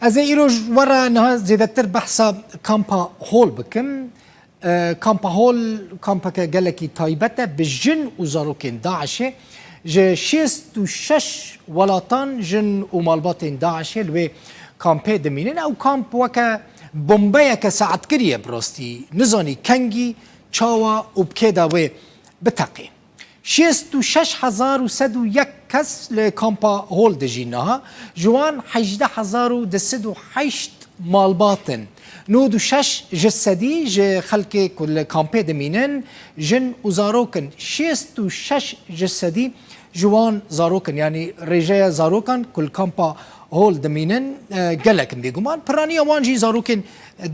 از ایروج ورا نه زیادتر بحثا کامپا هول بکم کامپا هول کامپا که گلکی تایبته به جن و زاروکین داعشه جه 66 ولاتان جن و مالباتین داعشه لوی کامپه دمینن او کامپ وکا بومبایا که ساعت کریه براستی نزانی کنگی چاوا و بکیدا و بتقی 66,101 کس لکامپا هول دجینها جوان 18,208 مالباتن 96 جسدی ج خلق کل کامپه دمینن جن و زاروکن 66 جسدی جوان زاروکن یعنی رجای زاروکن کل کامپا هول دمینن گلکن بیگمان پرانی وانجی زاروکن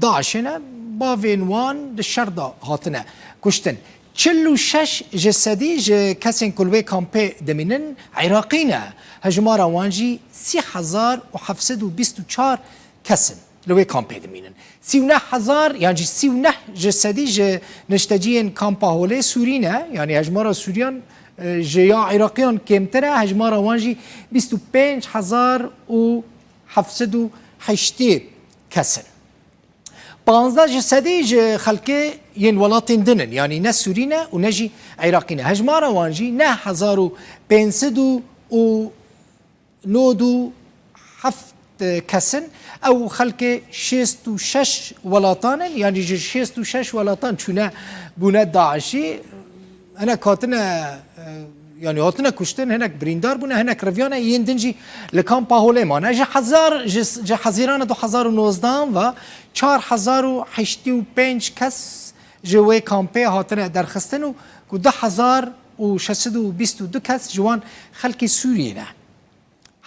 داعشنه باوین وان دشردا هاتنه کشتن 46 جسدی ج کسین کلوی کامپه دمینن عراقینه هجمارا وانجی 3724 کسن لوی کامپه دمینن 39,000 یعنی 39 جسدی ج نشتجین کامپا هوله سورینه یعنی هجمارا سوریان جیا عراقیان کمتره هجمارا وانجی 25,708 کسن 15 جسدی ج خلقه ین ولاتین دنن یعنی نه سورینه و نه جی عراقینه هجمارا وانجی 9,597 کسن او خلق 66 ولاتانن یعنی 66 ولاتان چونه بونه داعشی انا کاتنه يعني هاتنا كشتن هناك بريندار بنا هناك رفيانا يندنجي لكامبا هوليمان اجا حزار جا حزيران 2019 و 4,085 کس جوی کامپه هاتنا درخستن و 10,622 کس جوان خلق سوریه نه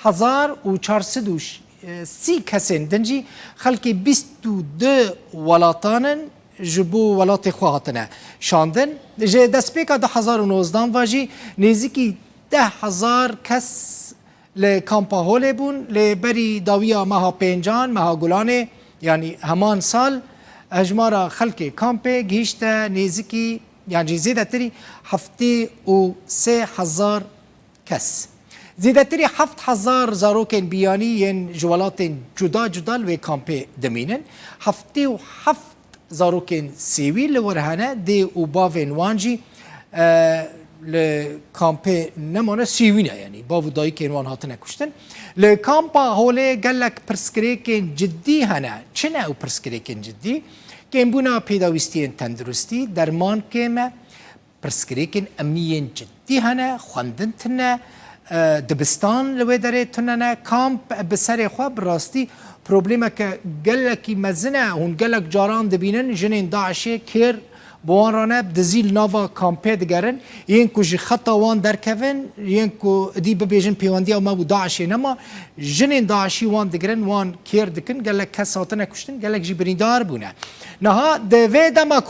1,430 کسین دنجی خلق 22 ولاتانن جبو ولات خواهاتنه شاندن جه دست پیکا 2019 واجی نزدیکی 10,000 کس لکامپا هوله بون لبری داویا مها پنجان مها گلانه یعنی همان سال اجمارا خلق کامپه گیشته نزدیکی یعنی زیده تری 73,000 کس زیده تری 7,000 زاروکن بیانی ین جوالات جدا جدا لوی کامپه دمینن 77 زاروکن سیوی لورهانه دی و باوین وانجی لکامپه نمانه سیوینه یعنی باو دایی که انوان هاتنه کشتن لکامپا هوله گلک پرسکریکن جدی هنه چنه او پرسکریکن جدی که این بونا پیداویستی تندرستی درمان که ما پرسکریکن امنیین جدی هنه خواندن تنه دبستان لوی داره تنه کامپ بسر خواه براستی پروبلیمه که گلکی مزنه هون گلک جاران دبینن جنین داعشه کر بوان رانه دزیل ناوا کامپه دگرن این کو جی خطا وان درکوین این کو دی ببیجن پیواندی او ما بو داعشه نما جنین داعشی وان دگرن وان کر دکن گلک کساتنه کشتن گلک جی بریندار بونه نها دوی دما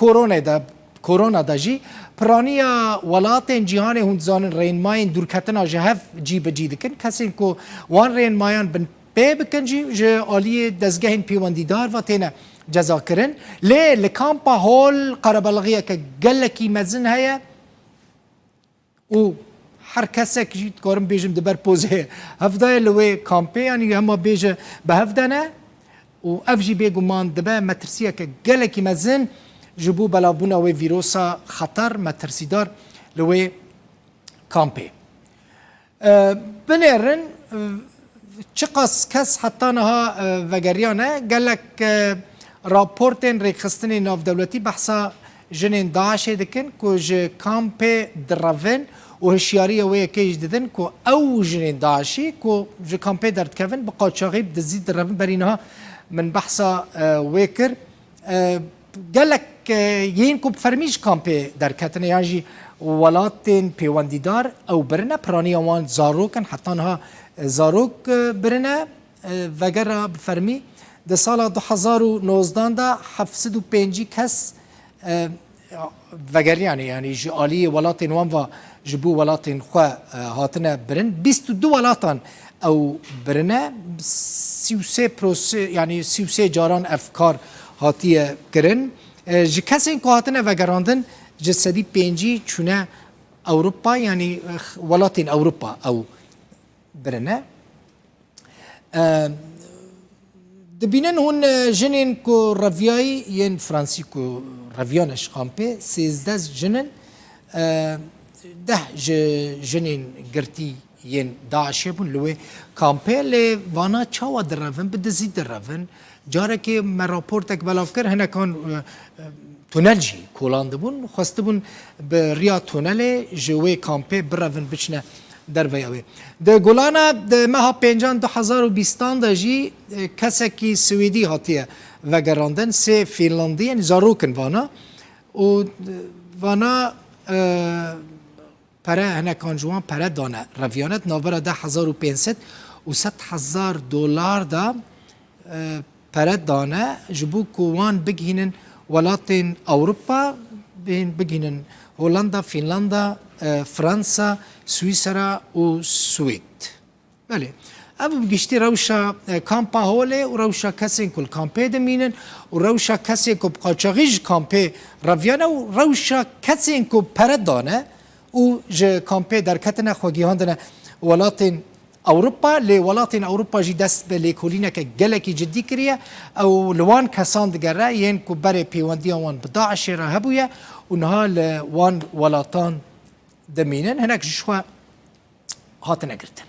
کرونا دا جی پرانیا ولاتین جهان هون زانن رینماین دورکتنا جهف جی بجی دکن کسی کو وان رینمایان بن بکنجی جه آلی دزگهین پیوندیدار و تینا جزا کرن لکامپا هول قربالغیه که گلکی مزن هیا و هر کسی که جید کارم بیجم دبر پوزه هفدای لوی کامپه یعنی همه بیجه به هفدانه و افجی بیگو مان دبه مترسیه که گلکی مزن جبو بلابونا و ویروسا خطر مترسیدار لوی کامپه بنیرن چقاس کس حتی نها وگریانه گلک راپورتین ریخستن ناف دولتی بحثا جنین داعشه دکن که جه کامپ دروین و هشیاری وی کهش ددن که او جنین داعشی که جه کامپ درد کون بقا چاقیب دزید دروین برینها من بحثا ویکر گلک یین که بفرمیش کامپ درکتنه یعنی ولاتین پیوندیدار او برنه پرانی اوان زاروکن حتی نها زاروک برنه وگر بفرمی ده سال 2019 دا 705 کس وگر یعنی جالی ولاتین وان و جبو ولاتین خواه هاتنه برن 22 ولاتان او برنه 33 یعنی 33 جاران افکار هاتیه کرن جی کسی که هاتنه وگراندن جسدی پنجی چونه اروپا یعنی ولاتین اروپا او برنه دبینن هون جنین کو رویایی ین فرانسی کو رویانش کامپه 13 جنن ده جنین گرتی ین داعشی بون لوی کامپه لی وانا چاوا درون بدزی درون جاره که من راپورتک بلاف کر هنه کان تونل جی کولاند بون خواسته بون به ریا تونل جوی کامپه برون بچنه در ویاوی ده گولانا ده مها 2020 دا جی کسکی سویدی هاتیه وگراندن سه فینلاندی یعنی زاروکن وانا و وانا پره هنه کانجوان پره دانه رویانت نوبره ده 1500 و 100,000 دلار دا پره دانه جبو کوان بگهینن ولاتین اوروپا بگهینن هولندا فینلندا فرانسا سویسرا و سوید بله اما بگشتی روشا کامپا هوله و روشا کسین کل کامپه دمینن و روشا کسین کل قاچاقیج کامپه رویانه و روشا کسین کل پردانه و جه کامپه در کتنه خواگیهاندنه ولاتین اوروبا لی ولاتین اوروبا جی دست به لیکولینه که گلکی جدی کریه او لوان کسان دگره ین که بره پیوندی وان بداعشی را هبویه و نها لوان ولاتان دمینن هناك شوى هاتنا قرتن